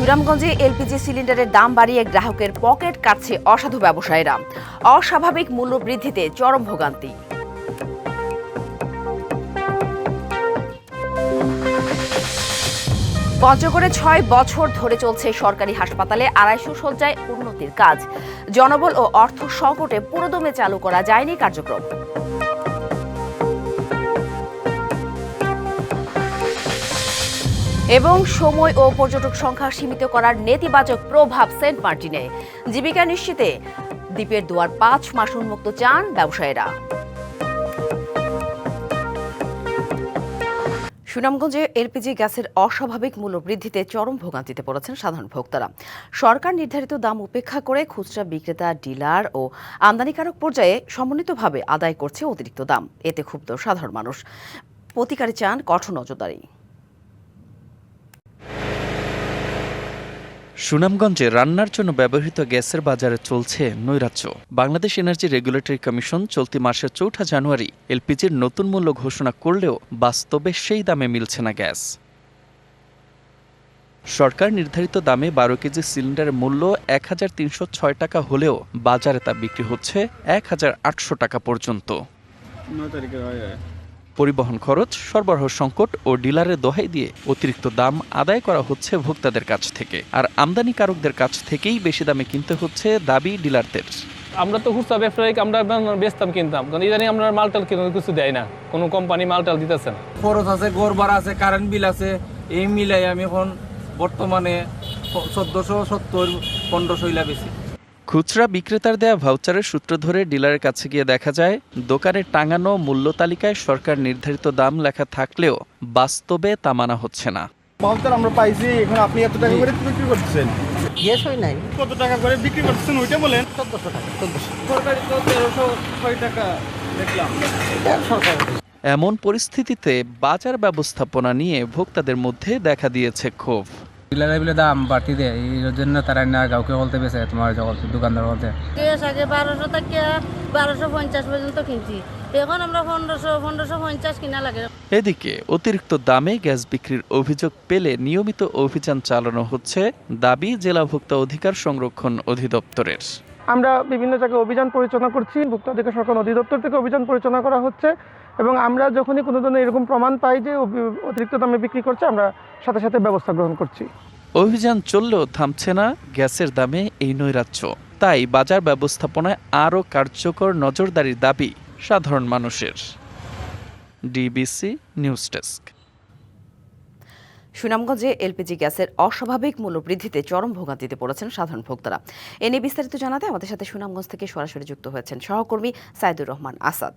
সুনামগঞ্জে এলপিজি সিলিন্ডারের দাম বাড়িয়ে গ্রাহকের পকেট কাটছে অসাধু ব্যবসায়ীরা। অস্বাভাবিক মূল্য বৃদ্ধিতে চরম ভোগান্তি। পঞ্চগড়ে ৬ বছর ধরে চলছে সরকারি হাসপাতালে ২৫০ শয্যায় উন্নতির কাজ। জনবল ও অর্থ সংকটে পুরোদমে চালু করা যায়নি কার্যক্রম। এবং সময় ও পর্যটক সংখ্যা সীমিত করার নেতিবাচক প্রভাব সেন্ট মার্টিনে। জীবিকা নিশ্চিতে দ্বীপের দুয়ার ৫ মাস উন্মুক্ত চান ব্যবসায়ীরা। সুনামগঞ্জে এলপিজি গ্যাসের অস্বাভাবিক মূল্য বৃদ্ধিতে চরম ভোগান্তিতে পড়েছেন সাধারণ ভোক্তারা। সরকার নির্ধারিত দাম উপেক্ষা করে খুচরা বিক্রেতা, ডিলার ও আমদানিকারক পর্যায়ে সমন্বিতভাবে আদায় করছে অতিরিক্ত দাম। এতে ক্ষুব্ধ সাধারণ মানুষ। প্রতিকারে চান কঠোর নজরদারি। সুনামগঞ্জে রান্নার জন্য ব্যবহৃত গ্যাসের বাজারে চলছে নৈরাজ্য। বাংলাদেশ এনার্জি রেগুলেটরি কমিশন চলতি মাসের ৪ জানুয়ারি এলপিজির নতুন মূল্য ঘোষণা করলেও বাস্তবে সেই দামে মিলছে না গ্যাস। সরকার নির্ধারিত দামে ১২ কেজি সিলিন্ডারের মূল্য ১৩০৬ টাকা হলেও বাজারে তা বিক্রি হচ্ছে ১৮০০ টাকা পর্যন্ত। পরিবহন খরচ, সরবরাহ সংকট ও ডিলারের দোহাই দিয়ে অতিরিক্ত দাম আদায় করা হচ্ছে ভোক্তাদের কাছ থেকে। আর আমদানিকারকদের কাছ থেকেই বেশি দামে কিনতে হচ্ছে দাবি ডিলারদের। আমরা তো খুচরা ব্যবসায়ী, আমরা বেচতাম কিনতাম, কারণ ইদানিং আমরা মালটাল কিছু দেয় না, কোনো কোম্পানি মালটাল দিতেছে না। খরচ আছে, ঘর ভাড়া আছে, কারেন্ট বিল আছে, এই মিলাই আমি এখন বর্তমানে ১৪৭০-১৫০০ বেশি। খুচরা বিক্রেতার দেয়া ভাউচারের সূত্র ধরে ডিলারের কাছে গিয়ে দেখা যায় দোকানে টাঙানো মূল্য তালিকায় সরকার নির্ধারিত দাম লেখা থাকলেও বাস্তবে তা মানা হচ্ছে না। ভাউচার আমরা পাইছি, এখন আপনি এত টাকা করে বিক্রি করতেছেন। গ্যাস হয় নাই, কত টাকা করে বিক্রি করতেছেন ওইটা বলেন। ১৪০০ টাকা। ১৪০০ সরকারি তো ১৩০৬ টাকা দেখলাম। এমন পরিস্থিতিতে বাজার ব্যবস্থাপনা নিয়ে ভোক্তাদের মধ্যে দেখা দিয়েছে ক্ষোভ। ডিলাররা দাম বাড়তি দেয়, এই জন্য তারা না কাউকে বলতে পেরেছে, তোমার দোকানদার বলতে গ্যাস আগে ১২০০ থেকে ১২৫০ পর্যন্ত কিনছি, এখন আমরা ১৫০০-১৫৫০ কিনা লাগে। এদিকে অতিরিক্ত দামে গ্যাস বিক্রির অভিযোগ পেলে নিয়মিত অভিযান চালানো হচ্ছে দাবি জেলা ভোক্তা অধিকার সংরক্ষণ অধিদপ্তরের। আমরা বিভিন্ন জায়গায় অভিযান পরিচালনা করছি, ভোক্তা অধিকার সংরক্ষণ অধিদপ্তর থেকে অভিযান পরিচালনা করা হচ্ছে এবং আমরা যখনই কোনো ধরনের এরকম প্রমাণ পাই যে অতিরিক্ত দামে বিক্রি করছে, আমরা সাথে সাথে ব্যবস্থা গ্রহণ করছি। অভিযান চললেও থামছে না গ্যাসের দামে এই নৈরাজ্য। তাই বাজার ব্যবস্থাপনায় আরও কার্যকর নজরদারির দাবি সাধারণ মানুষের। DBC news desk. সুনামগঞ্জে এলপিজি গ্যাসের অস্বাভাবিক মূল্য বৃদ্ধিতে চরম ভোগান্তিতে পড়েছেন সাধারণ ভোক্তারা। এ নিয়ে বিস্তারিত জানাতে আমাদের সাথে সুনামগঞ্জ থেকে সরাসরি যুক্ত হয়েছেন সহকর্মী সাইদুর রহমান আসাদ।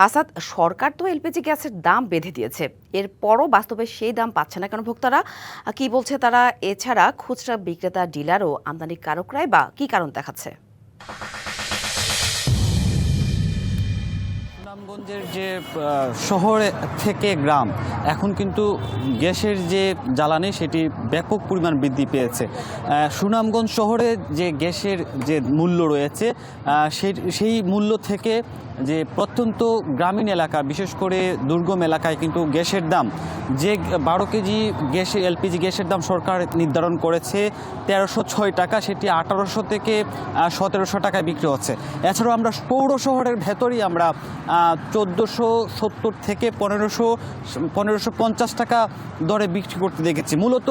আসাদ, সরকার তো এলপিজি গ্যাসের দাম বেঁধে দিয়েছে, এরপরও বাস্তবে সেই দাম পাচ্ছে না কেন ভোক্তারা? কি বলছে তারা? এছাড়া খুচরা বিক্রেতা, ডিলার ও আমদানিকারকরাই বা কি কারণ দেখাচ্ছে? সুনামগঞ্জের যে শহর থেকে গ্রাম, এখন কিন্তু গ্যাসের যে জ্বালানি সেটি ব্যাপক পরিমাণ বৃদ্ধি পেয়েছে। সুনামগঞ্জ শহরে যে গ্যাসের যে মূল্য রয়েছে সেই মূল্য থেকে যে প্রত্যন্ত গ্রামীণ এলাকা, বিশেষ করে দুর্গম এলাকায় কিন্তু গ্যাসের দাম, যে 12 কেজি গ্যাসে এলপিজি গ্যাসের দাম সরকার নির্ধারণ করেছে ১৩০৬ টাকা, সেটি ১৮০০ থেকে ১৭০০ টাকায় বিক্রি হচ্ছে। এছাড়াও আমরা পৌর শহরের ভেতরেই আমরা ১৪৭০ থেকে ১৫৫০ টাকা দরে বিক্রি করতে দেখেছি। মূলত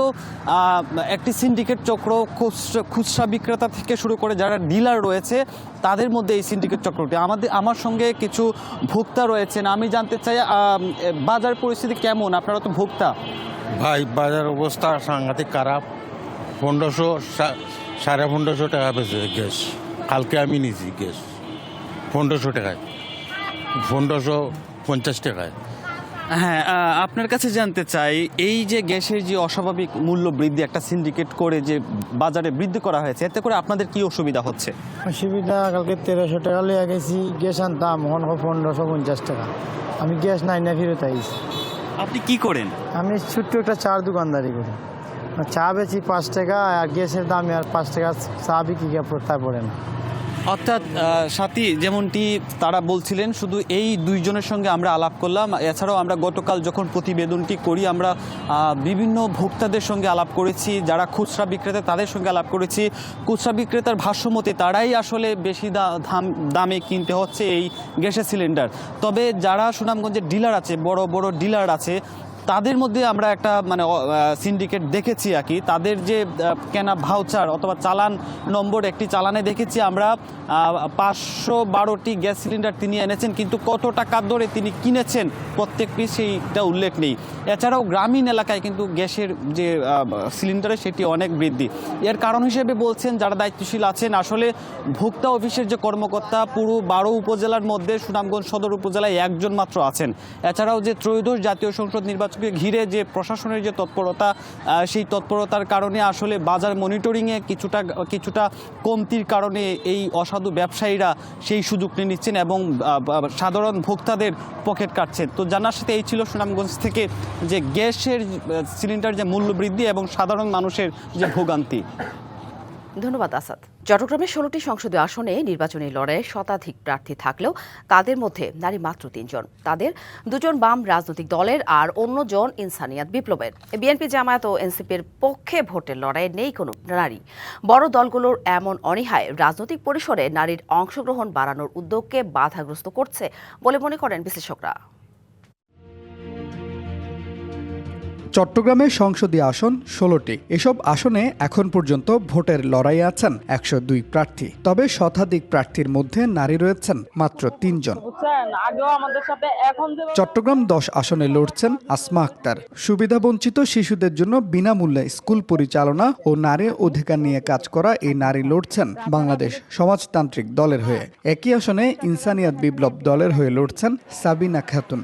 একটি সিন্ডিকেট চক্র, খুচরা বিক্রেতা থেকে শুরু করে যারা ডিলার রয়েছে তাদের মধ্যে এই সিন্ডিকেট চক্রটি। আমার সঙ্গে কিছু ভোক্তা রয়েছেন, আমি জানতে চাই বাজার পরিস্থিতি কেমন? আপনারা তো ভোক্তা। ভাই, বাজার অবস্থা সাংঘাতিক খারাপ। ১৫০০, ১৫৫০ টাকা পেয়েছে গ্যাস। কালকে আমি নিয়েছি গ্যাস ১৫০০ টাকায়, ১৫৫০ টাকায়। হ্যাঁ, আপনার কাছে জানতে চাই, এই যে গ্যাসের যে অস্বাভাবিক মূল্য বৃদ্ধি, একটা সিন্ডিকেট করে যে বাজারে বৃদ্ধি করা হয়েছে, এতে করে আপনাদের কি অসুবিধা হচ্ছে? অসুবিধা, কালকে ১৩০০ টাকা লিয়ে গেছি গ্যাস আনতাম, এখন ১৫৫০ টাকা। আমি গ্যাস নাই না ফেরত আইছি। আপনি কি করেন? আমি ছোট্ট একটা চার দোকানদারি করি, চা বেচি ৫ টাকা, আর গ্যাসের দামে আর ৫ টাকা চা বিক্রি করতে পড়ে না। অর্থাৎ সাথী যেমনটি তারা বলছিলেন, শুধু এই দুইজনের সঙ্গে আমরা আলাপ করলাম। এছাড়াও আমরা গতকাল যখন প্রতিবেদনটি করি আমরা বিভিন্ন ভোক্তাদের সঙ্গে আলাপ করেছি, যারা খুচরা বিক্রেতা তাদের সঙ্গে আলাপ করেছি। খুচরা বিক্রেতার ভাষ্যমতে তারাই আসলে বেশি দামে কিনতে হচ্ছে এই গ্যাসের সিলিন্ডার। তবে যারা সুনামগঞ্জের ডিলার আছে, বড় বড় ডিলার আছে, তাদের মধ্যে আমরা একটা সিন্ডিকেট দেখেছি আর কি। তাদের যে কেনা ভাউচার অথবা চালান নম্বর, একটি চালানে দেখেছি আমরা 512টি গ্যাস সিলিন্ডার তিনি এনেছেন, কিন্তু কত টাকা দরে তিনি কিনেছেন প্রত্যেক পিস সেইটা উল্লেখ নেই। এছাড়াও গ্রামীণ এলাকায় কিন্তু গ্যাসের যে সিলিন্ডারের সেটি অনেক বৃদ্ধি। এর কারণ হিসেবে বলছেন যারা দায়িত্বশীল আছেন, আসলে ভোক্তা অফিসের যে কর্মকর্তা পুরো 12 উপজেলার মধ্যে সুনামগঞ্জ সদর উপজেলায় একজন মাত্র আছেন। এছাড়াও যে ত্রয়োদশ জাতীয় সংসদ নির্বাচনকে ঘিরে যে প্রশাসনের যে তৎপরতা, সেই তৎপরতার কারণে আসলে বাজার মনিটরিংয়ে কিছুটা কমতির কারণে এই অসাধু ব্যবসায়ীরা সেই সুযোগ নিয়ে নিচ্ছেন এবং সাধারণ ভোক্তাদের পকেট কাটছেন। তো জানার সাথে এই ছিল সুনামগঞ্জ থেকে যে গ্যাসের সিলিন্ডার যে মূল্য বৃদ্ধি এবং সাধারণ মানুষের যে ভোগান্তি। ধন্যবাদ আসাদ। চট্টগ্রামে 16টি সংসদীয় আসনে নির্বাচনী লড়াইয়ে শতাধিক প্রার্থী থাকলেও তাদের মধ্যে নারী মাত্র 3 জন। তাদের 2 জন বাম রাজনৈতিক দলের আর অন্যজন ইনসানিয়াত বিপ্লবের। বিএনপি, জামায়াত ও এনসিপির পক্ষে ভোটের লড়াইয়ে নেই কোনো নারী। বড় দলগুলোর এমন অনীহায় রাজনৈতিক পরিসরে নারীর অংশগ্রহণ বাড়ানোর উদ্যোগকে বাধাগ্রস্ত করছে বলে মনে করেন বিশ্লেষকরা। চট্টগ্রামে সংসদীয় আসন 16টি। এসব আসনে এখন পর্যন্ত ভোটের লড়াইয়ে আছেন 102 প্রার্থী। তবে শতাধিক প্রার্থীর মধ্যে নারী রয়েছেন মাত্র 3 জন। চট্টগ্রাম 10 আসনে লড়ছেন আসমা আক্তার। সুবিধাবঞ্চিত শিশুদের জন্য বিনামূল্যে স্কুল পরিচালনা ও নারী অধিকার নিয়ে কাজ করা এই নারী লড়ছেন বাংলাদেশ সমাজতান্ত্রিক দলের হয়ে। একই আসনে ইনসানিয়াত বিপ্লব দলের হয়ে লড়ছেন সাবিনা খাতুন।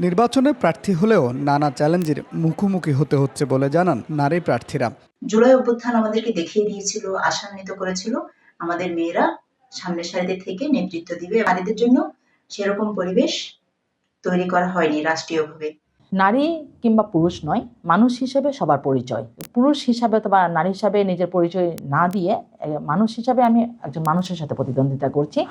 নির্বাচনে প্রার্থী হলেও নানা চ্যালেঞ্জের মুখোমুখি হতে হচ্ছে বলে জানান নারী প্রার্থীরা। জুলাই অভ্যুত্থান আমাদেরকে দেখিয়ে দিয়েছিল, আশান্বিত করেছিল আমাদের মেয়েরা সামনের সারিতে থেকে নেতৃত্ব দিবে। নারীদের জন্য সেরকম পরিবেশ তৈরি করা হয়নি রাষ্ট্রীয়ভাবে। নারী কিংবা পুরুষ নয়, মানুষ হিসেবে সবার পরিচয়। পুরুষ হিসাবে অথবা নারী হিসাবে নিজের পরিচয় না দিয়ে মানুষ হিসাবে আমি একজন মানুষের সাথে প্রতিদ্বন্দ্বিতা করছি।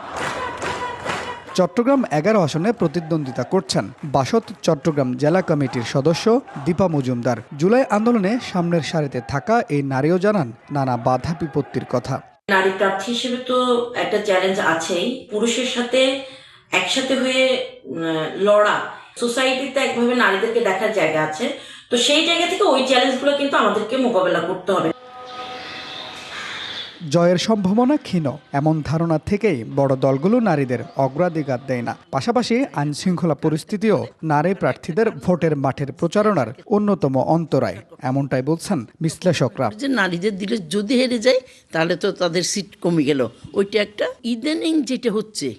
চট্টগ্রাম 11 আসনে প্রতিদ্বন্দ্বিতা করছেন বাসদ চট্টগ্রাম জেলা কমিটির সদস্য দীপা মজুমদার। জুলাই আন্দোলনে সামনের সারিতে থাকা এই নারীও জানান নানা বাধা বিপত্তির কথা। নারী প্রার্থী হিসেবে তো একটা চ্যালেঞ্জ আছেই। পুরুষের সাথে একসাথে হয়ে লড়া, সোসাইটিতে একভাবে নারীদেরকে দেখার জায়গা আছে, তো সেই জায়গা থেকে ওই চ্যালেঞ্জগুলো কিন্তু আমাদেরকে মোকাবেলা করতে হবে। জয়ের সম্ভাবনা ক্ষীণ এমন ধারণা থেকেই বড় দলগুলো নারীদের অগ্রাধিকার দেয় না। পাশাপাশি আইনশৃঙ্খলা পরিস্থিতিও নারী প্রার্থীদের ভোটের মাঠের প্রচারণার অন্যতম অন্তরায়, এমনটাই বলছেন বিশ্লেষকরা। যে নারীদের দিলে যদি হেরে যায় তাহলে তো তাদের সিট কমে গেল। ওইটা একটা ইদানিং যেটা হচ্ছে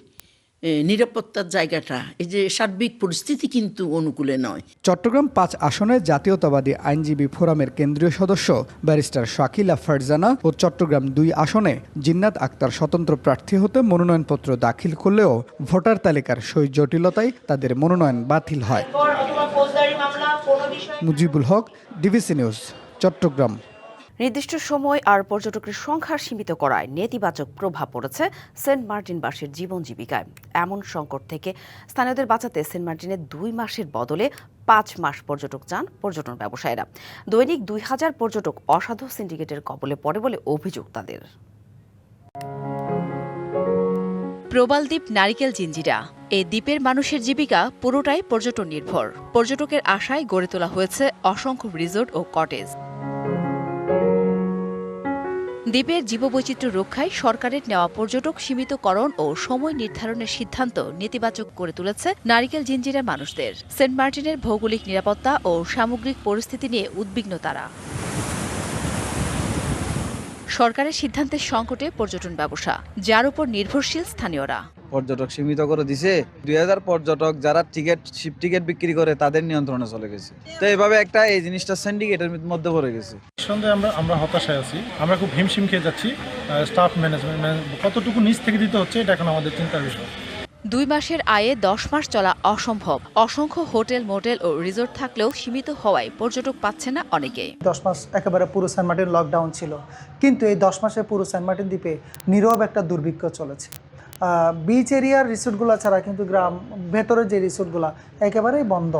নিরাপত্তার জায়গাটা, এই যে সার্বিক পরিস্থিতি কিন্তু অনুকূলে নয়। চট্টগ্রাম 5 আসনে জাতীয়তাবাদী আইনজীবী ফোরামের কেন্দ্রীয় সদস্য ব্যারিস্টার শাকিলা ফারজানা ও চট্টগ্রাম 2 আসনে জিন্নাত আক্তার স্বতন্ত্র প্রার্থী হতে মনোনয়নপত্র দাখিল করলেও ভোটার তালিকার সই জটিলতায় তাদের মনোনয়ন বাতিল হয়। Mujibul Haque, DBC news, Chittagong. নির্দিষ্ট সময় আর পর্যটকের সংখ্যা সীমিত করায় নেতিবাচক প্রভাব পড়েছে সেন্ট মার্টিনবাসীর জীবন জীবিকায়। এমন সংকট থেকে স্থানীয়দের বাঁচাতে সেন্ট মার্টিনে 2 মাসের বদলে 5 মাস পর্যটক যান পর্যটন ব্যবসায়ীরা। দৈনিক 2000 পর্যটক অসাধু সিন্ডিকেটের কবলে পড়ে বলে অভিযোগ তাদের। প্রবালদ্বীপ নারিকেল জিঞ্জিরা এই দ্বীপের মানুষের জীবিকা পুরোটাই পর্যটন নির্ভর। পর্যটকের আশায় গড়ে তোলা হয়েছে অসংখ্য রিসোর্ট ও কটেজ। দ্বীপের জীববৈচিত্র্য রক্ষায় সরকারের নেওয়া পর্যটক সীমিতকরণ ও সময় নির্ধারণের সিদ্ধান্ত নেতিবাচক করে তুলেছে নারিকেল জিঞ্জিরার মানুষদের। সেন্ট মার্টিনের ভৌগোলিক নিরাপত্তা ও সামগ্রিক পরিস্থিতি নিয়ে উদ্বিগ্ন তারা। সরকারের সিদ্ধান্তের সংকটে পর্যটন ব্যবসা, যার উপর নির্ভরশীল স্থানীয়রা। পর্যটক সীমিত করে দিছে। 2000 পর্যটক যারা শিপ টিকিট বিক্রি করে তাদের নিয়ন্ত্রণে চলে গেছে। তো এইভাবে একটা এই জিনিসটা সিন্ডিকেটের মধ্যে পড়ে গেছে। সন্দেহে আমরা হতাশায় আছি, আমরা খুব হিমশিম খেয়ে যাচ্ছি। স্টাফ ম্যানেজমেন্ট কতটুকু নিচ থেকে দিতে হচ্ছে এটা এখন আমাদের চিন্তার বিষয়। 2 মাসের আয়ে 10 মাস চলা অসম্ভব। অসংখ্য হোটেল, মোটেল ও রিসোর্ট থাকলেও সীমিত হওয়ায় পর্যটক পাচ্ছে না অনেকেই। 10 মাস একেবারে পুরো সেন্ট মার্টিন লকডাউন ছিল, কিন্তু এই 10 মাসে পুরো সেন্ট মার্টিন দ্বীপে নীরব একটা দুর্ভিক্ষ চলেছে। বিচ এরিয়ার রিসোর্টগুলো ছাড়া কিন্তু গ্রাম ভেতরের যে রিসোর্টগুলো একেবারেই বন্ধ।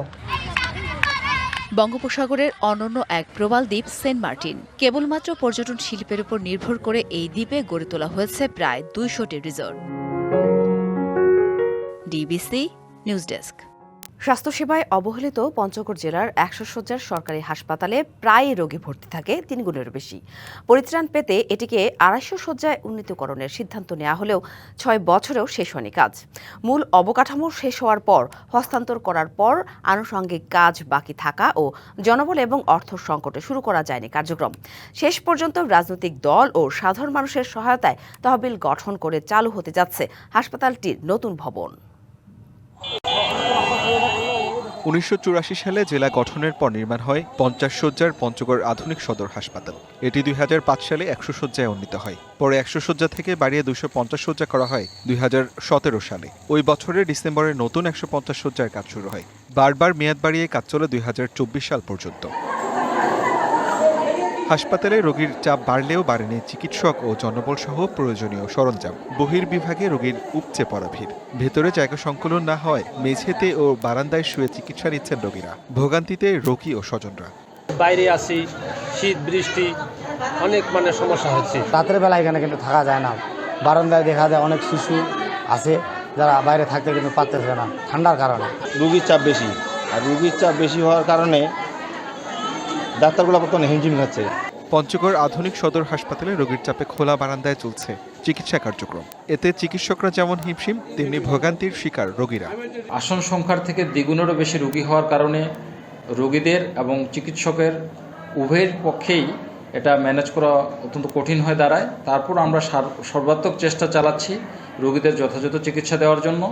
বঙ্গোপসাগরের অনন্য এক প্রবাল দ্বীপ সেন্ট মার্টিন। কেবলমাত্র পর্যটন শিল্পের উপর নির্ভর করে এই দ্বীপে গড়ে তোলা হয়েছে প্রায় 200টি রিসোর্ট। DBC news desk. স্বাস্থ্যসেবায় অবহেলিত পঞ্চগড় জেলার 100 শয্যার সরকারি হাসপাতালে প্রায় রোগী ভর্তি থাকে 3 গুণের বেশি। পরিত্রাণ পেতে এটিকে 250 শয্যায় উন্নীতকরণের সিদ্ধান্ত নেওয়া হলেও 6 বছরেও শেষ হয়নি কাজ। মূল অবকাঠামো শেষ হওয়ার পর হস্তান্তর করার পর আনুষঙ্গিক কাজ বাকি থাকা ও জনবল এবং অর্থ সংকটে শুরু করা যায়নি কার্যক্রম। শেষ পর্যন্ত রাজনৈতিক দল ও সাধারণ মানুষের সহায়তায় তহবিল গঠন করে চালু হতে যাচ্ছে হাসপাতালটির নতুন ভবন। 1984 সালে জেলা গঠনের পর নির্মাণ হয় 50 শয্যার পঞ্চগড় আধুনিক সদর হাসপাতাল। এটি 2005 সালে 100 শয্যায় উন্নীত হয়। পরে 100 শয্যা থেকে বাড়িয়ে 250 শয্যা করা হয় 2017 সালে। ওই বছরের ডিসেম্বরে নতুন 150 শয্যার কাজ শুরু হয়। বারবার মেয়াদ বাড়িয়ে কাজ চলে 2024 সাল পর্যন্ত। হাসপাতালে রোগীর চাপ বাড়লেও বাড়েনি চিকিৎসক ও জনবল সহ প্রয়োজনীয় সরঞ্জাম। বহির্বিভাগে রোগীর উপচে পড়া ভিড়। ভেতরে জায়গা সংকুলন না হয় মেঝেতে ও বারান্দায় শুয়ে চিকিৎসা নিচ্ছেন রোগীরা। ভোগান্তিতে রোগী ও স্বজনরা। বাইরে আসি, শীত বৃষ্টি অনেক সমস্যা হচ্ছে। রাতের বেলা এখানে কিন্তু থাকা যায় না। বারান্দায় দেখা যায় অনেক শিশু আছে যারা বাইরে থাকতে কিন্তু পারতেছে না ঠান্ডার কারণে। রুগীর চাপ বেশি, আর রুগীর চাপ বেশি হওয়ার কারণে ডাক্তারগুলো বর্তমানে হিমঝিম খাচ্ছে। পঞ্চগড় আধুনিক সদর হাসপাতালে রোগীর চাপে খোলা বারান্দায় চলছে চিকিৎসা কার্যক্রম। এতে চিকিৎসকরা যেমন হিমশিম, তেমনি ভোগান্তির শিকার রোগীরা। আসন সংখ্যার থেকে দ্বিগুণেরও বেশি রোগী হওয়ার কারণে রোগীদের এবং চিকিৎসকের উভয়ের পক্ষেই এটা ম্যানেজ করা অত্যন্ত কঠিন হয়ে দাঁড়ায়। তারপর আমরা সর্বাত্মক চেষ্টা চালাচ্ছি রোগীদের যথাযথ চিকিৎসা দেওয়ার জন্য।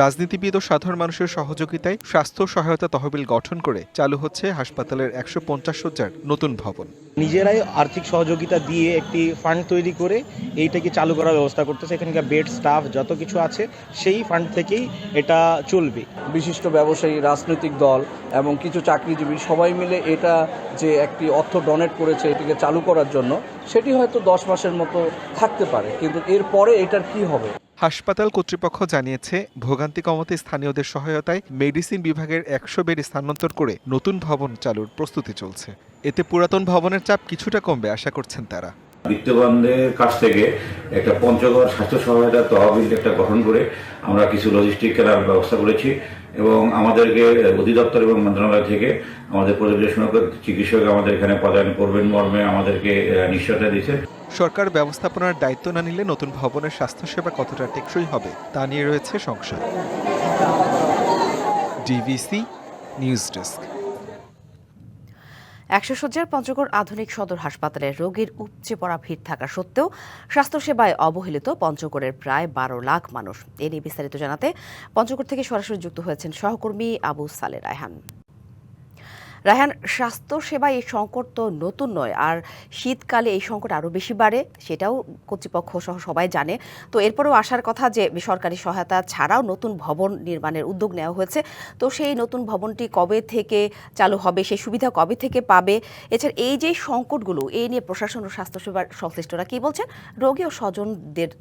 রাজনীতিবিদ ও সাধারণ মানুষের সহযোগিতায় স্বাস্থ্য সহায়তা তহবিল গঠন করে চালু হচ্ছে হাসপাতালের 150 শয্যার নতুন ভবন। নিজেরাই আর্থিক সহযোগিতা দিয়ে একটি ফান্ড তৈরি করে এইটাকে চালু করার ব্যবস্থা করতেছে। এখানকার বেড, স্টাফ যত কিছু আছে সেই ফান্ড থেকেই এটা চলবে। বিশিষ্ট ব্যবসায়ী, রাজনৈতিক দল এবং কিছু চাকরিজীবী সবাই মিলে এটা যে একটি অর্থ ডোনেট করেছে এটিকে চালু করার জন্য, সেটি হয়তো 10 মাসের মতো থাকতে পারে, কিন্তু এরপরে এটার কি হবে। হাসপাতাল কর্তৃপক্ষ জানিয়েছে ভোগান্তি কমাতে স্থানীয়দের সহায়তায় মেডিসিন বিভাগের 100 বেড স্থানান্তর করে নতুন ভবন চালুর প্রস্তুতি চলছে। এতে পুরাতন ভবনের চাপ কিছুটা কমবে আশা করছেন তারা। বিত্তবানদের কাছ থেকে একটা পঞ্চগড় স্বাস্থ্য সহায়তা তহবিল একটা গঠন করে আমরা কিছু লজিস্টিক কেনার ব্যবস্থা করেছি এবং আমাদেরকে অধিদপ্তর এবং মন্ত্রণালয় থেকে আমাদের পর্যবেক্ষণ চিকিৎসক আমাদের এখানে পদায়ন করবেন মর্মে আমাদেরকে নিশ্চয়তা দিয়েছে। সরকার ব্যবস্থাপনার দায়িত্ব না নিলে নতুন ভবনের স্বাস্থ্যসেবা কতটা টেকসই হবে তা নিয়ে রয়েছে সংশয়। DBC news desk. 100 শয্যার পঞ্চগড় আধুনিক সদর হাসপাতালে রোগীর উপচে পড়া ভিড় থাকা সত্ত্বেও স্বাস্থ্যসেবায় অবহেলিত পঞ্চগড়ের প্রায় 12 লাখ মানুষ। এ নিয়ে বিস্তারিত জানাতে পঞ্চগড় থেকে সরাসরি যুক্ত হয়েছেন সহকর্মী আবু সালে রায়হান। রায়হান, স্বাস্থ্যসেবায় এই সংকট তো নতুন নয়, আর শীতকালে এই সংকট আরও বেশি বাড়ে, সেটাও কর্তৃপক্ষ সহ সবাই জানে। তো এরপরেও আসার কথা যে সরকারি সহায়তা ছাড়াও নতুন ভবন নির্মাণের উদ্যোগ নেওয়া হয়েছে। তো সেই নতুন ভবনটি কবে থেকে চালু হবে, সেই সুবিধা কবে থেকে পাবে? এছাড়া এই যে সংকটগুলো, এই নিয়ে প্রশাসন ও স্বাস্থ্যসেবার সংশ্লিষ্টরা কি বলছেন, রোগী ও স্বজনদের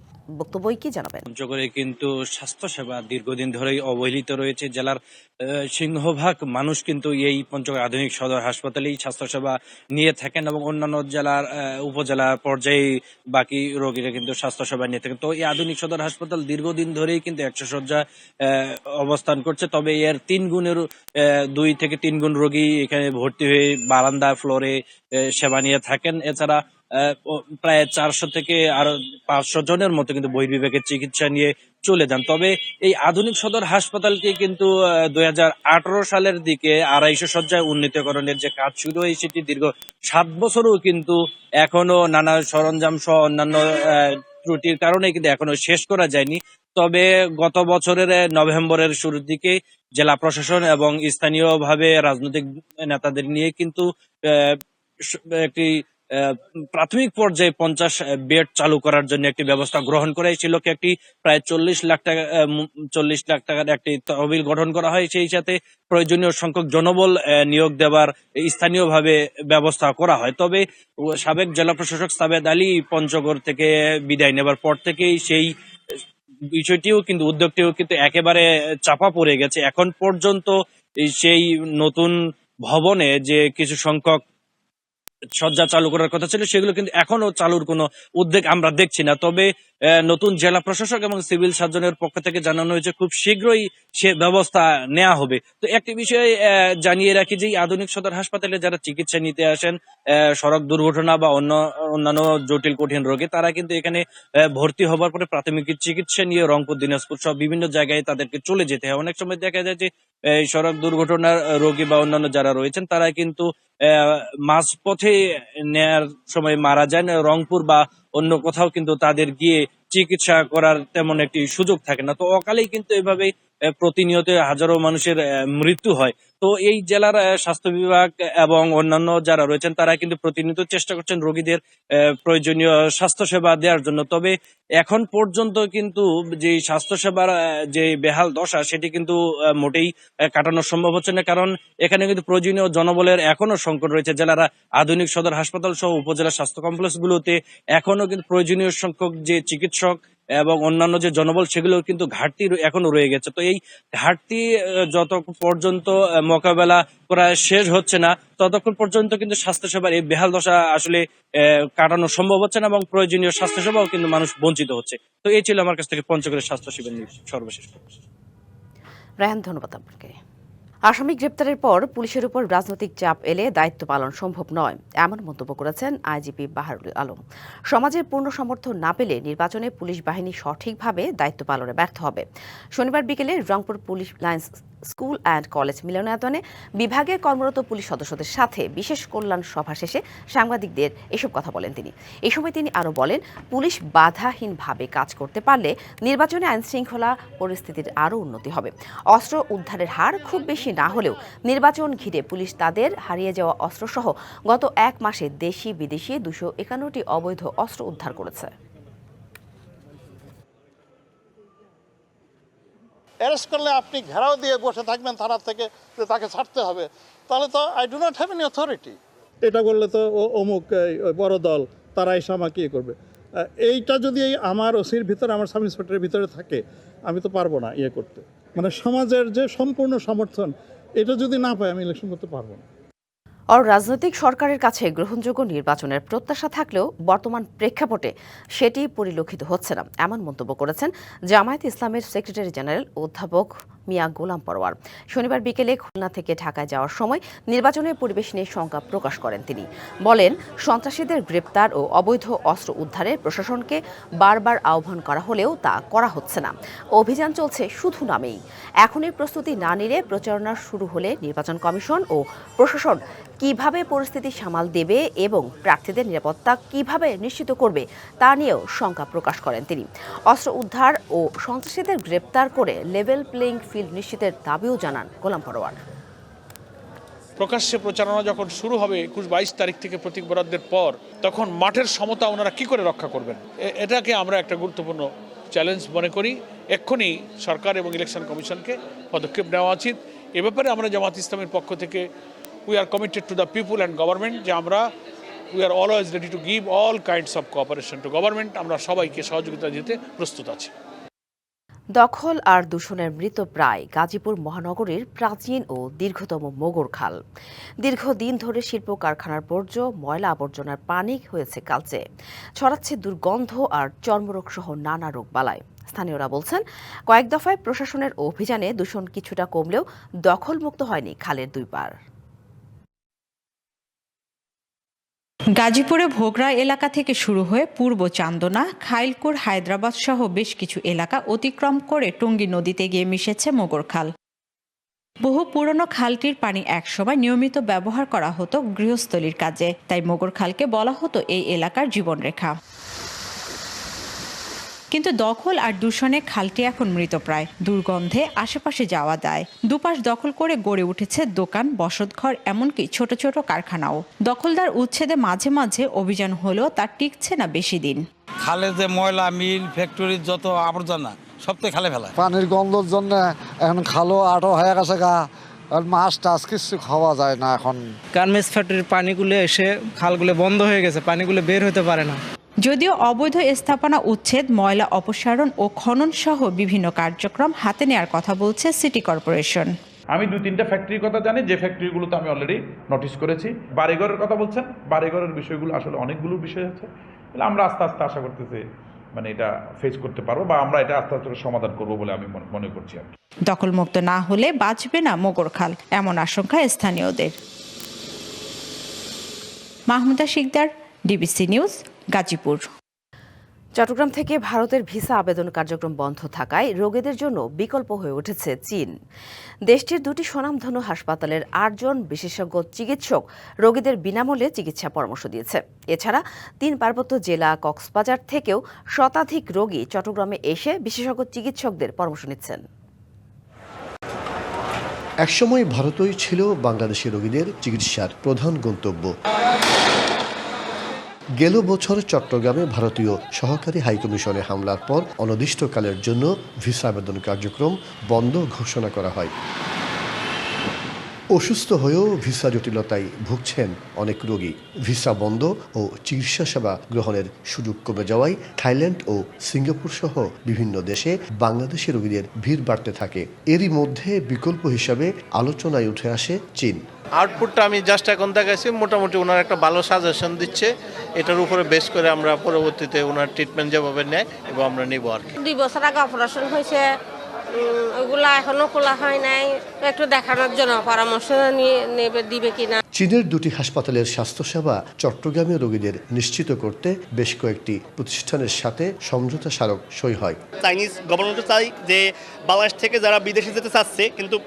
বক্তব্যই কি জানাবেন? পঞ্চগড়ে কিন্তু স্বাস্থ্যসেবা দীর্ঘদিন ধরেই অবহেলিত রয়েছে। জেলার সিংহভাগ মানুষ কিন্তু এই পঞ্চগড় আধুনিক সদর হাসপাতালেই স্বাস্থ্যসেবা নিয়ে থাকেন এবং অন্যান্য জেলার উপজেলা পর্যায়ে বাকি রোগীরা কিন্তু স্বাস্থ্যসেবা নিয়ে থাকেন। তো এই আধুনিক সদর হাসপাতাল দীর্ঘদিন ধরেই কিন্তু 100 শয্যা অবস্থান করছে, তবে এর 2 থেকে 3 গুণ রোগী এখানে ভর্তি হয়ে বারান্দা ফ্লোরে সেবা নিয়ে থাকেন। এছাড়া প্রায় 400 থেকে আরো 500 জনের মতো কিন্তু বহির্বিভাগের চিকিৎসা নিয়ে চলে যান। তবে এই আধুনিক সদর হাসপাতালকে কিন্তু 2018 সালের দিকে 250 শয্যায় উন্নীতকরণের যে কাজ শুরু হয় সেটি দীর্ঘ 7 বছরও কিন্তু এখনো নানা সরঞ্জাম সহ অন্যান্য ত্রুটির কারণে কিন্তু এখনো শেষ করা যায়নি। তবে গত বছরের নভেম্বরের শুরুর দিকে জেলা প্রশাসন এবং স্থানীয়ভাবে রাজনৈতিক নেতাদের নিয়ে কিন্তু একটি প্রাথমিক পর্যায়ে 50 বেড চালু করার জন্য একটি ব্যবস্থা গ্রহণ করে ছিল, একটি প্রায় 40 লাখ টাকার একটি তহবিল গঠন করা হয়। সেই সাথে প্রয়োজনীয় সংখ্যক জনবল নিয়োগ দেওয়ার স্থানীয়ভাবে ব্যবস্থা করা হয়। তবে সাবেক জেলা প্রশাসক সাবেদ আলী পঞ্চগড় থেকে বিদায় নেবার পর থেকেই সেই বিষয়টিও কিন্তু উদ্যোগটিও কিন্তু একেবারে চাপা পড়ে গেছে। এখন পর্যন্ত সেই নতুন ভবনে যে কিছু সংখ্যক শয্যা চালু করার কথা ছিল সেগুলো কিন্তু এখনো চালুর কোনো উদ্যোগ আমরা দেখছি না। তবে নতুন জেলা প্রশাসক এবং সিভিল সার্জনের পক্ষ থেকে জানানো হয়েছে খুব শীঘ্রই সে ব্যবস্থা নেওয়া হবে। তো একটি বিষয় জানিয়ে রাখি যে আধুনিক সদর হাসপাতালে যারা চিকিৎসা নিতে আসেন সড়ক দুর্ঘটনা বা অন্যান্য জটিল কঠিন রোগে, তারা কিন্তু এখানে ভর্তি হবার পরে প্রাথমিক চিকিৎসা নিয়ে রংপুর, দিনাজপুর সব বিভিন্ন জায়গায় তাদেরকে চলে যেতে হয়। অনেক সময় দেখা যায় যে সড়ক দুর্ঘটনার রোগী বা অন্যান্য যারা রয়েছেন তারা কিন্তু মাঝপথে নেয়ার সময় মারা যান। রংপুর বা অন্য কোথাও কিন্তু তাদের গিয়ে চিকিৎসা করার তেমন একটি সুযোগ থাকে না। তো অকালেই কিন্তু এভাবে প্রতিনিয়ত হাজারো মানুষের মৃত্যু হয়। তো এই জেলার স্বাস্থ্য বিভাগ এবং অন্যান্য যারা রয়েছেন তারা কিন্তু প্রতিনিয়ত চেষ্টা করছেন রোগীদের প্রয়োজনীয় স্বাস্থ্যসেবা দেওয়ার জন্য। তবে এখন পর্যন্ত কিন্তু যে স্বাস্থ্যসেবার যে বেহাল দশা সেটি কিন্তু মোটেই কাটানো সম্ভব হচ্ছে না, কারণ এখানে কিন্তু প্রয়োজনীয় জনবলের এখনো সংকট রয়েছে। জেলার আধুনিক সদর হাসপাতাল সহ উপজেলা স্বাস্থ্য কমপ্লেক্সগুলোতে এখনো কিন্তু প্রয়োজনীয় সংখ্যক যে চিকিৎসক এবং অন্যান্য যে জনবল সেগুলো কিন্তু ঘাটতি এখনো রয়ে গেছে। তো এই ঘাটতি যত পর্যন্ত মোকাবেলা করা শেষ হচ্ছে না ততক্ষণ পর্যন্ত কিন্তু স্বাস্থ্যসেবার এই বেহাল দশা আসলে কাটানো সম্ভব হচ্ছে না এবং প্রয়োজনীয় স্বাস্থ্যসেবাও কিন্তু মানুষ বঞ্চিত হচ্ছে। তো এই ছিল আমার কাছ থেকে পঞ্চগড়ের স্বাস্থ্য শিবির নিয়ে সর্বশেষ। রায়হান, ধন্যবাদ আপনাকে। আসামি গ্রেপ্তারের পর পুলিশের উপর রাজনৈতিক চাপ এলে দায়িত্ব পালন সম্ভব নয়, এমন মন্তব্য করেছেন আইজিপি বাহারুল আলম। সমাজের পূর্ণ সমর্থন না পেলে নির্বাচনে পুলিশ বাহিনী সঠিকভাবে দায়িত্ব পালনে ব্যর্থ হবে। শনিবার বিকেলে Rangpur police lines school and college মিলনায়তনে বিভাগে কর্মরত পুলিশ সদস্যদের সাথে বিশেষ কল্যাণ সভা শেষে সাংবাদিকদের এসব কথা বলেন তিনি। এই সময় তিনি আরও বলেন, পুলিশ বাধাহীনভাবে কাজ করতে পারলে নির্বাচনে আইনশৃঙ্খলা পরিস্থিতির আরও উন্নতি হবে। অস্ত্র উদ্ধারের হার খুব বেশি না হলেও নির্বাচন ঘিরে পুলিশ তাদের হারিয়ে যাওয়া অস্ত্রসহ গত এক মাসে দেশি বিদেশি 251টি অবৈধ অস্ত্র উদ্ধার করেছে। অ্যারেস্ট করলে আপনি ঘেরাও দিয়ে বসে থাকবেন থানা থেকে যে তাকে ছাড়তে হবে, তাহলে তো I do not have any authority. এটা করলে তো অমুক বড় দল তারা এসে আমাকে ইয়ে করবে। এইটা যদি আমার ওসির ভিতরে, আমার সাব ইন্সপেক্টরের ভিতরে থাকে, আমি তো পারবো না ইয়ে করতে। মানে সমাজের যে সম্পূর্ণ সমর্থন এটা যদি না পাই আমি ইলেকশন করতে পারবো না। রাজনৈতিক সরকারের কাছে গ্রহণযোগ্য নির্বাচনের প্রত্যাশা থাকলেও বর্তমান প্রেক্ষাপটে সেটি পরিলক্ষিত হচ্ছে না, এমন মন্তব্য করেছেন জামায়াতে ইসলামের সেক্রেটারি জেনারেল অধ্যাপক মিয়া গোলাম পরোয়ার। শনিবার বিকেলে খুলনা থেকে ঢাকায় যাওয়ার সময় নির্বাচনের পরিবেশ নিয়ে শঙ্কা প্রকাশ করেন তিনি। বলেন, সন্ত্রাসীদের গ্রেপ্তার ও অবৈধ অস্ত্র উদ্ধারে প্রশাসনকে বারবার আহ্বান করা হলেও তা করা হচ্ছে না। অভিযান চলছে শুধু নামেই। এখনই প্রস্তুতি না নিলে প্রচারণা শুরু হলে নির্বাচন কমিশন ও প্রশাসন কিভাবে পরিস্থিতি সামাল দেবে এবং প্রার্থীদের নিরাপত্তা কিভাবে নিশ্চিত করবে তা নিয়েও শঙ্কা প্রকাশ করেন তিনি। অস্ত্র উদ্ধার ও সন্ত্রাসীদের গ্রেপ্তার করে লেভেল প্লেইং ফিল্ড নিশ্চিতের দাবিও জানান গোলাম পরোয়ার। প্রকাশ্যে প্রচারণা যখন শুরু হবে 21-22 তারিখ থেকে প্রতীক বরাদ্দের পর, তখন মাঠের সমতা ওনারা কি করে রক্ষা করবেন, এটাকে আমরা একটা গুরুত্বপূর্ণ চ্যালেঞ্জ মনে করি। এক্ষুনি সরকার এবং ইলেকশন কমিশনকে পদক্ষেপ নেওয়া উচিত। এ ব্যাপারে আমরা জামাত ইসলামের পক্ষ থেকে we are committed to the people and government, যে আমরা we are always ready to give all kinds of cooperation to government. আমরা সবাইকে সহযোগিতা দিতে প্রস্তুত আছি। দখল আর দূষণের মৃতপ্রায় গাজীপুর মহানগরীর প্রাচীন ও দীর্ঘতম মোগর খাল। দীর্ঘদিন ধরে শিল্প কারখানার বর্জ্য, ময়লা আবর্জনার পানি হয়েছে কালচে, ছড়াচ্ছে দুর্গন্ধ আর চর্মরোগ সহ নানা রোগ বালায়। স্থানীয়রা বলছেন, কয়েক দফায় প্রশাসনের অভিযানে দূষণ কিছুটা কমলেও দখলমুক্ত হয়নি খালের দুই পার। গাজীপুরে ভোগড়া এলাকা থেকে শুরু হয়ে পূর্ব চান্দনা, খাইলকুর, হায়দ্রাবাদ সহ বেশ কিছু এলাকা অতিক্রম করে টঙ্গী নদীতে গিয়ে মিশেছে মোগর খাল। বহু পুরনো খালটির পানি একসময় নিয়মিত ব্যবহার করা হতো গৃহস্থলীর কাজে, তাই মোগর খালকে বলা হতো এই এলাকার জীবনরেখা। কিন্তু দখল আর দূষণে খালটি এখন মৃতপ্রায়। দুর্গন্ধে আশেপাশে যাওয়া যায়। দুপাশ দখল করে গড়ে উঠেছে দোকান, বসতঘর, এমনকি ছোট ছোট কারখানাও। দখলদার উচ্ছেদে মাঝে মাঝে অভিযান হলেও তা টিকছে না বেশি দিন। খালে যে ময়লা, মিল, ফ্যাক্টরির যত আবর্জনা সবটাই খালে ফেলা। পানির গন্ধর জন্য এখন খালও আটো হয়ে গেছে গা, আর মাছ টাছ কিছু খাওয়া যায় না এখন। গার্মেন্টস ফ্যাক্টরির পানিগুলো এসে খালগুলো বন্ধ হয়ে গেছে, পানিগুলো বের হতে পারে না। যদিও অবৈধ স্থাপনা উচ্ছেদ, ময়লা অপসারণ ও খনন সহ বিভিন্ন কার্যক্রম হাতে নেওয়ার কথা বলছে সিটি কর্পোরেশন। আমি 2-3টা ফ্যাক্টরির কথা জানি, যে ফ্যাক্টরিগুলোতে আমি অলরেডি নোটিশ করেছি। বাড়িঘরের কথা বলছেন, বাড়িঘরের বিষয়গুলো আসলে অনেকগুলো বিষয় আছে, আমরা আস্তে আস্তে আশা করতেছি মানে এটা ফেস করতে পারবো বা আমরা এটা আস্তে আস্তে সমাধান করবো বলে আমি মনে করছি। দখলমুক্ত না হলে বাঁচবে না মোগরখাল, এমন আশঙ্কা স্থানীয়দের। Mahmuda Sikder, DBC news, Gazipur. চট্টগ্রাম থেকে ভারতের ভিসা আবেদন কার্যক্রম বন্ধ থাকায় রোগীদের জন্য বিকল্প হয়ে উঠেছে চীন। দেশটির 2টি স্বনামধন্য হাসপাতালের 8 জন বিশেষজ্ঞ চিকিৎসক রোগীদের বিনামূল্যে চিকিৎসা পরামর্শ দিয়েছে। এছাড়া 3 পার্বত্য জেলা কক্সবাজার থেকেও শতাধিক রোগী চট্টগ্রামে এসে বিশেষজ্ঞ চিকিৎসকদের পরামর্শ নিচ্ছেন। একসময় ভারতই ছিল বাংলাদেশের রোগীদের চিকিৎসার প্রধান গন্তব্য। গেল বছর চট্টগ্রামে ভারতীয় সহকারী হাইকমিশনে হামলার পর অনির্দিষ্টকালের জন্য ভিসা আবেদন কার্যক্রম বন্ধ ঘোষণা করা হয়। অসুস্থ হয়েও ভিসা জটিলতায় ভুগছেন অনেক রোগী। ভিসা বন্ধ ও চিকিৎসা সেবা গ্রহণের সুযোগ কমে যাওয়ায় থাইল্যান্ড ও সিঙ্গাপুর সহ বিভিন্ন দেশে বাংলাদেশি রোগীদের ভিড় বাড়তে থাকে। এরই মধ্যে বিকল্প হিসাবে আলোচনায় উঠে আসে চীন। আউটপুটটা আমি জাস্ট এখন দেখাইছি, মোটামুটি ওনার একটা ভালো সাজেশন দিচ্ছে, এটার উপরে বেস করে আমরা পরবর্তীতে ওনার ট্রিটমেন্ট যেভাবে নেয় এবং আমরা নেব আর কি। 2 বছর আগে অপারেশন হয়েছে, ওইগুলা এখনো খোলা হয় নাই, একটু দেখানোর জন্য পরামর্শ নেবে দিবে কিনা। চীনের 2টি হাসপাতালের স্বাস্থ্যসেবা চট্টগ্রামে রোগীদের নিশ্চিত করতে বেশ কয়েকটি প্রতিষ্ঠানের সাথে সমঝোতা স্মারক সই হয়। চাইনিজ গভর্নমেন্ট চাই যে বাংলাদেশ থেকে যারা বিদেশে যেতে চাচ্ছে কিন্তু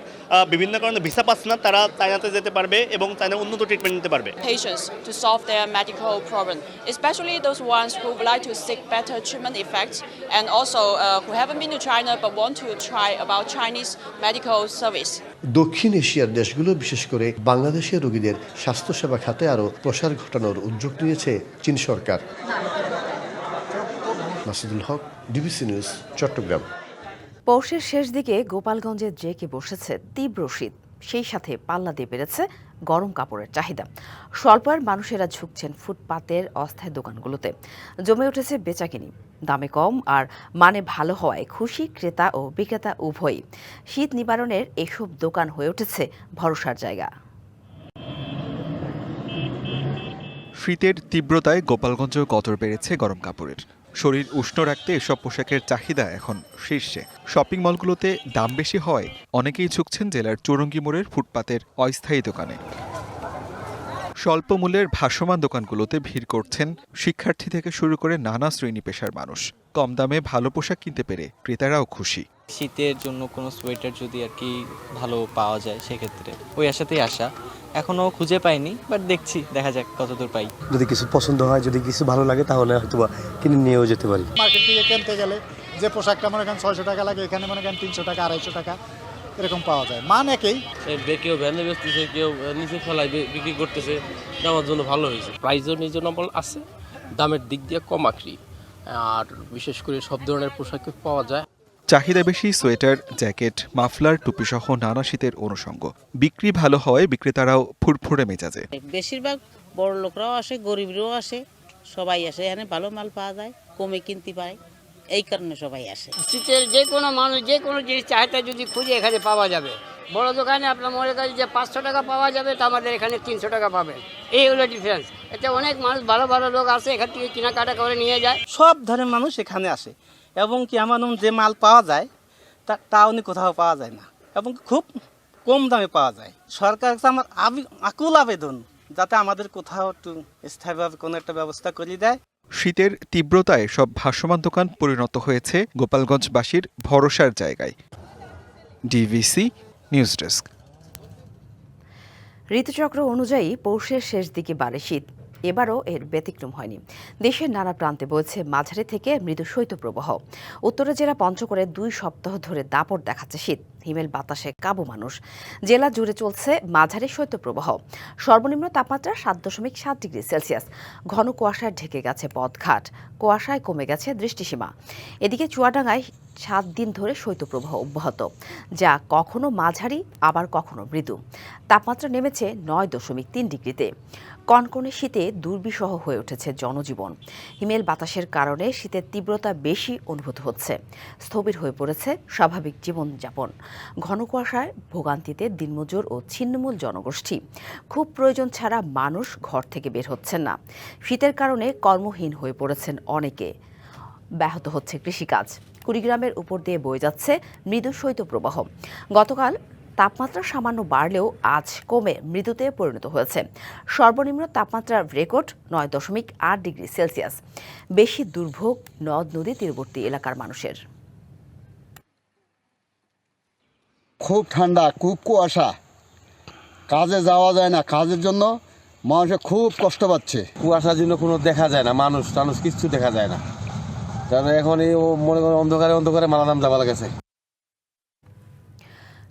বিভিন্ন কারণে ভিসা পাচ্ছে না, তারা চায়নাতে যেতে পারবে এবং চায়না উন্নত ট্রিটমেন্ট নিতে পারবে। Patients to solve their medical problem, especially those ones who would like to seek better treatment effects and also who haven't been to China but want to try about Chinese medical service. দক্ষিণ এশিয়ার দেশগুলো বিশেষ করে বাংলাদেশের রোগীদের স্বাস্থ্যসেবা খাতে আরও প্রসার ঘটানোর উদ্যোগ নিয়েছে চীন সরকার। মাসুদুল হক, ডিবিসি নিউজ, চট্টগ্রাম। পৌষের শেষ দিকে গোপালগঞ্জে জেঁকে বসেছে তীব্র শীত, সেই সাথে পাল্লা দিয়ে বেড়েছে গরম কাপড়ের চাহিদা। স্বল্প আয়ের মানুষেরা ঝুঁকছেন ফুটপাতের অস্থায়ী দোকানগুলোতে। জমে উঠেছে বেচাকিনি, দামে কম আর মানে ভালো হওয়ায় খুশি ক্রেতা ও বিক্রেতা উভয়ই। শীত নিবারণের এসব দোকান হয়ে উঠেছে ভরসার জায়গা। শীতের তীব্রতায় গোপালগঞ্জেও কদর বেড়েছে গরম কাপড়ের। শরীর উষ্ণ রাখতে এসব পোশাকের চাহিদা এখন শীর্ষে। শপিং মলগুলোতে দাম বেশি হওয়ায় অনেকেই ঝুঁকছেন জেলার চৌরঙ্গি মোড়ের ফুটপাতের অস্থায়ী দোকানে। স্বল্প মূল্যের ভাসমান দোকানগুলোতে ভিড় করছেন শিক্ষার্থী থেকে শুরু করে নানা শ্রেণী পেশার মানুষ। কম দামে ভালো পোশাক কিনতে পেরে ক্রেতারাও খুশি। শীতের জন্য কোনো সোয়েটার যদি আর কি ভালো পাওয়া যায় সেক্ষেত্রে ওই আশাতেই আসা। এখনো খুঁজে পাইনি, বাট দেখছি, দেখা যাক কতদূর পাই। যদি কিছু পছন্দ হয়, যদি কিছু ভালো লাগে তাহলে হয়তো কিনে নিয়েও যেতে পারি। মার্কেট থেকে কিনতে গেলে যে পোশাকটা মনে করেন 600 টাকা লাগে, এখানে মনে করেন 300 টাকা 250 টাকা এরকম পাওয়া যায়। মান একই। কেউ ভ্যানে বেচতেছে, কেউ নিচে ফেলায় বিক্রি করতেছে, আমার জন্য ভালো হয়েছে। প্রাইসও রিজনেবল আছে, দামের দিক দিয়ে কম আঁকড়ি, আর বিশেষ করে সব ধরনের পোশাক পাওয়া যায়। চাহিদা বেশি সোয়েটার, জ্যাকেট, মাফলার, টুপি সহ নানা শীতের অনুষঙ্গ। বিক্রি ভালো হওয়ায় বিক্রেতারাও ফুরফুরে মেজাজে। বেশিরভাগ বড় লোকরাও আসে, গরিবরাও আসে, সবাই আসে। এখানে ভালো মাল পাওয়া যায়, কমে কিনতে পারে, এই কারণে সবাই আসে। শীতের যে কোনো মানুষ যে কোনো জিনিস চাহিদা যদি খুঁজে এখানে পাওয়া যাবে। বড় দোকানে আপনার মনে করেন যে 500 টাকা পাওয়া যাবে, তো আমাদের এখানে 300 টাকা পাবেন। এই হলো ডিফারেন্স। এতে অনেক মানুষ ভালো ভালো লোক আসে, এখান থেকে কেনাকাটা করে নিয়ে যায়। সব ধরনের মানুষ এখানে আসে এবং কি আমার যে মাল পাওয়া যায় তা অন্য কোথাও পাওয়া যায় না এবং খুব কম দামে পাওয়া যায়। সরকার কাছে আমার আকুল আবেদন, যাতে আমাদের কোথাও একটু স্থায়ীভাবে কোনো একটা ব্যবস্থা করে দেয়। শীতের তীব্রতায় সব ভাসমান দোকান পরিণত হয়েছে গোপালগঞ্জবাসীর ভরসার জায়গায়। DBC news desk. ঋতুচক্র অনুযায়ী পৌষের শেষ দিকে বাড়ে শীত। এবারও এর ব্যতিক্রম হয়নি। দেশের নানা প্রান্তে বইছে মাঝারি থেকে মৃদু শৈত্যপ্রবাহ। উত্তরের জেলা পঞ্চগড়ে 2 সপ্তাহ ধরে দাপট দেখাচ্ছে শীত। হিমেল বাতাসে কাবু মানুষ। জেলা জুড়ে চলছে মাঝারি শৈত্যপ্রবাহ। সর্বনিম্ন তাপমাত্রা 7.7 ডিগ্রি সেলসিয়াস। ঘন কুয়াশায় ঢেকে গেছে পথঘাট। কুয়াশায় কমে গেছে দৃষ্টিসীমা। এদিকে চুয়াডাঙ্গায় 7 দিন ধরে শৈত্যপ্রবাহ অব্যাহত, যা কখনো মাঝারি আবার কখনো মৃদু। তাপমাত্রা নেমেছে 9.3 ডিগ্রিতে। কনকনে শীতে দুর্বিষহ হয়ে উঠেছে জনজীবন। হিমেল বাতাসের কারণে শীতের তীব্রতা বেশি অনুভূত হচ্ছে। স্থবির হয়ে পড়েছে স্বাভাবিক জীবনযাপন। ঘন কুয়াশায় ভোগান্তিতে দিনমজুর ও ছিন্নমূল জনগোষ্ঠী। খুব প্রয়োজন ছাড়া মানুষ ঘর থেকে বের হচ্ছেন না। শীতের কারণে কর্মহীন হয়ে পড়েছেন অনেকে। ব্যাহত হচ্ছে কৃষিকাজ। কুড়িগ্রামের উপর দিয়ে বয়ে যাচ্ছে মৃদু শৈত্যপ্রবাহ। গতকাল তাপমাত্রা সামান্য বাড়লেও আজ কমে মৃদুতে পরিণত হয়েছে। সর্বনিম্ন তাপমাত্রার রেকর্ড 9.8 ডিগ্রি সেলসিয়াস। বেশি দুর্ভোগ নদ নদী তীরবর্তী এলাকার মানুষের। খুব ঠান্ডা, খুব কুয়াশা, কাজে যাওয়া যায় না। কাজের জন্য মানুষে খুব কষ্ট পাচ্ছে। কুয়াশার জন্য কোনো দেখা যায় না, মানুষ টানুষ কিছু দেখা যায় না। তাহলে এখন এই মনে করেন অন্ধকারে মালা নাম যাওয়া গেছে।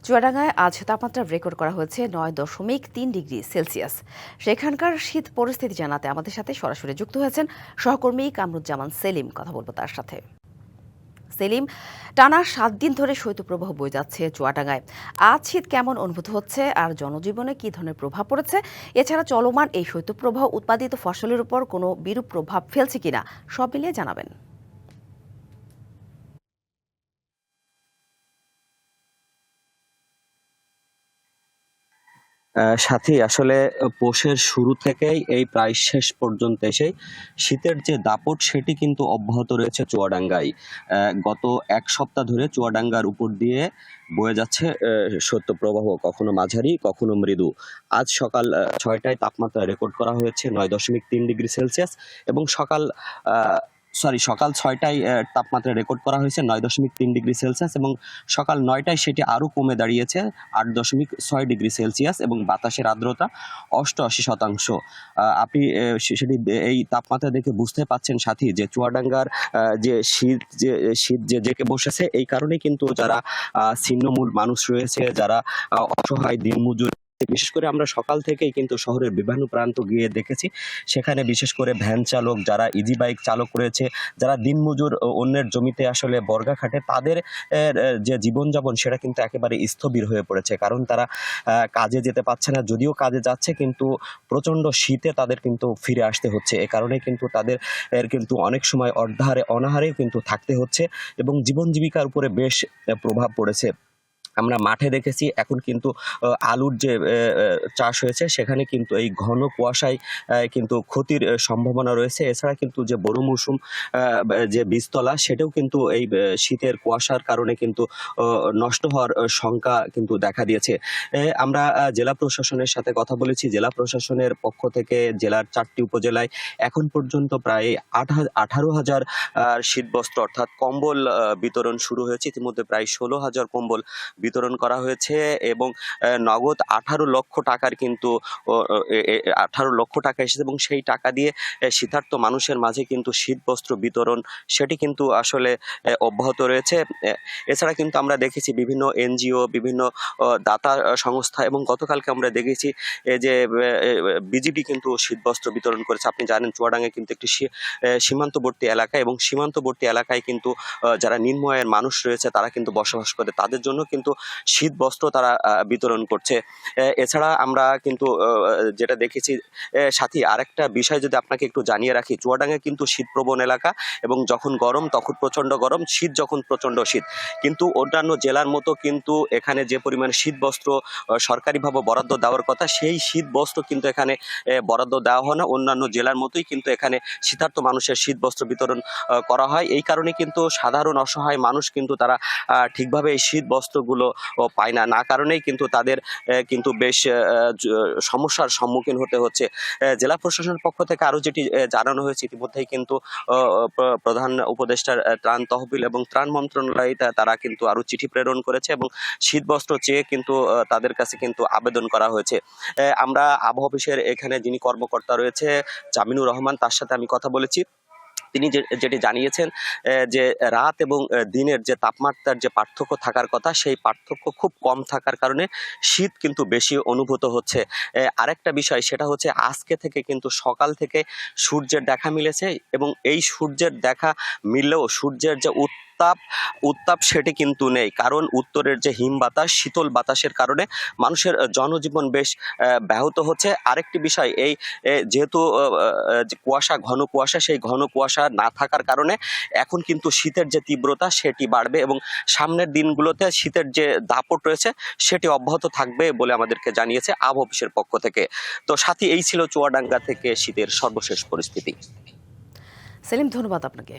চুয়াডাঙ্গায় আজ তাপমাত্রা রেকর্ড করা হয়েছে 9.3 ডিগ্রি সেলসিয়াস। সেখানকার শীত পরিস্থিতি জানাতে আমাদের সাথে সরাসরি যুক্ত হয়েছেন সহকর্মী কামরুজ্জামান সেলিম। কথা বলবো তার সাথে। সেলিম, টানা 7 দিন ধরে শৈত্যপ্রবাহ বয়ে যাচ্ছে চুয়াডাঙ্গায়। আজ শীত কেমন অনুভূত হচ্ছে আর জনজীবনে কী ধরনের প্রভাব পড়েছে? এছাড়া চলমান এই শৈত্যপ্রবাহ উৎপাদিত ফসলের উপর কোনো বিরূপ প্রভাব ফেলছে কিনা, সব মিলিয়ে জানাবেন। সাথী, আসলে পৌষের শুরু থেকেই এই প্রায় শেষ পর্যন্ত এসে শীতের যে দাপট সেটি কিন্তু অব্যাহত রয়েছে চুয়াডাঙ্গায়। গত 1 সপ্তাহ ধরে চুয়াডাঙ্গার উপর দিয়ে বয়ে যাচ্ছে শৈত্যপ্রবাহ, কখনো মাঝারি কখনো মৃদু। আজ সকাল 6টায় তাপমাত্রা রেকর্ড করা হয়েছে 9.3 ডিগ্রি সেলসিয়াস এবং সকাল 6টায় তাপমাত্রা রেকর্ড করা হয়েছে 9.3 ডিগ্রি সেলসিয়াস এবং সকাল 9টায় সেটি আরও কমে দাঁড়িয়েছে 8.6 ডিগ্রি সেলসিয়াস এবং বাতাসের আর্দ্রতা 88%। আপনি সেটি এই তাপমাত্রা দেখে বুঝতে পাচ্ছেন সাথী যে চুয়াডাঙ্গার যে শীত যে জেঁকে বসেছে। এই কারণে কিন্তু যারা ছিন্নমূল মানুষ রয়েছে, যারা অসহায় দিনমজুর, বিশেষ করে আমরা সকাল থেকেই কিন্তু শহরের বিভিন্ন প্রান্ত গিয়ে দেখেছি, সেখানে বিশেষ করে ভ্যান চালক, যারা ইজি বাইক চালক রয়েছে, যারা দিনমজুর অন্যের জমিতে আসলে বর্গা খাটে, তাদের যে জীবনযাপন সেটা কিন্তু একেবারে স্থবির হয়ে পড়েছে। কারণ তারা কাজে যেতে পারছে না, যদিও কাজে যাচ্ছে কিন্তু প্রচণ্ড শীতে তাদের কিন্তু ফিরে আসতে হচ্ছে। এ কারণে কিন্তু তাদের কিন্তু অনেক সময় অনাহারে কিন্তু থাকতে হচ্ছে এবং জীবন জীবিকার উপরে বেশ প্রভাব পড়েছে। আমরা মাঠে দেখেছি এখন কিন্তু আলুর যে চাষ হয়েছে সেখানে কিন্তু এই ঘন কুয়াশায় কিন্তু ক্ষতির সম্ভাবনা রয়েছে। এছাড়া কিন্তু যে বড় মৌসুম যে বীজতলা সেটাও কিন্তু এই শীতের কুয়াশার কারণে কিন্তু নষ্ট হওয়ার শঙ্কা কিন্তু দেখা দিয়েছে। আমরা জেলা প্রশাসনের সাথে কথা বলেছি। জেলা প্রশাসনের পক্ষ থেকে জেলার 4টি উপজেলায় এখন পর্যন্ত প্রায় 18,000 শীতবস্ত্র অর্থাৎ কম্বল বিতরণ শুরু হয়েছে। ইতিমধ্যে প্রায় 16,000 কম্বল বিতরণ করা হয়েছে এবং নগদ 18 লক্ষ টাকার কিন্তু 18 লক্ষ টাকা এসেছে এবং সেই টাকা দিয়ে শীতার্ত মানুষের মাঝে কিন্তু শীতবস্ত্র বিতরণ সেটি কিন্তু আসলে অব্যাহত রয়েছে। এছাড়া কিন্তু আমরা দেখেছি বিভিন্ন এনজিও, বিভিন্ন দাতা সংস্থা এবং গতকালকে আমরা দেখেছি যে বিজিবি কিন্তু শীতবস্ত্র বিতরণ করেছে। আপনি জানেন চুয়াডাঙ্গা কিন্তু একটি সীমান্তবর্তী এলাকা এবং সীমান্তবর্তী এলাকায় কিন্তু যারা নিম্ন আয়ের মানুষ রয়েছে তারা কিন্তু বসবাস করে, তাদের জন্য কিন্তু শীত বস্ত্র তারা বিতরণ করছে। এছাড়া আমরা কিন্তু যেটা দেখেছি সাথী, আরেকটা বিষয় যদি আপনাকে একটু জানিয়ে রাখি, চুয়াডাঙ্গা কিন্তু শীতপ্রবণ এলাকা এবং যখন গরম তখন প্রচণ্ড গরম, শীত যখন প্রচণ্ড শীত। কিন্তু অন্যান্য জেলার মতো কিন্তু এখানে যে পরিমাণে শীত বস্ত্র সরকারিভাবে বরাদ্দ দেওয়ার কথা সেই শীত বস্ত্র কিন্তু এখানে বরাদ্দ দেওয়া হয় না। অন্যান্য জেলার মতোই কিন্তু এখানে শীতার্ত মানুষের শীত বস্ত্র বিতরণ করা হয়। এই কারণে কিন্তু সাধারণ অসহায় মানুষ কিন্তু তারা ঠিকভাবে এই শীত বস্ত্রগুলো খাবারগুলো পায় না, না কারণেই কিন্তু তাদের কিন্তু বেশ সমস্যার সম্মুখীন হতে হচ্ছে। জেলা প্রশাসনের পক্ষ থেকে আরও যেটি জানানো হয়েছে, ইতিমধ্যেই কিন্তু প্রধান উপদেষ্টার ত্রাণ তহবিল এবং ত্রাণ মন্ত্রণালয় তারা কিন্তু আরও চিঠি প্রেরণ করেছে এবং শীতবস্ত্র চেয়ে কিন্তু তাদের কাছে কিন্তু আবেদন করা হয়েছে। আমরা আবহাওয়া অফিসের এখানে যিনি কর্মকর্তা রয়েছে জামিনুর রহমান, তার সাথে আমি কথা বলেছি। তিনি যেটি জানিয়েছেন যে রাত এবং দিনের যে তাপমাত্রার যে পার্থক্য থাকার কথা, সেই পার্থক্য খুব কম থাকার কারণে শীত কিন্তু বেশি অনুভূত হচ্ছে। আরেকটা বিষয় সেটা হচ্ছে আজকে থেকে কিন্তু সকাল থেকে সূর্যের দেখা মিলেছে এবং এই সূর্যের দেখা মিললেও সূর্যের যে উত্তাপ সেটি কিন্তু নেই, কারণ উত্তরের যে হিম বাতাস, শীতল বাতাসের কারণে মানুষের জনজীবন বেশ ব্যাহত হচ্ছে। আরেকটি বিষয়, এই যেহেতু কুয়াশা, ঘন কুয়াশা, সেই ঘন কুয়াশা না থাকার কারণে এখন কিন্তু শীতের যে তীব্রতা সেটি বাড়বে এবং সামনের দিনগুলোতে শীতের যে দাপট রয়েছে সেটি অব্যাহত থাকবে বলে আমাদেরকে জানিয়েছে আবহাওয়া অফিসের পক্ষ থেকে। তো সাথী, এই ছিল চুয়াডাঙ্গা থেকে শীতের সর্বশেষ পরিস্থিতি। সেলিম, ধন্যবাদ আপনাকে।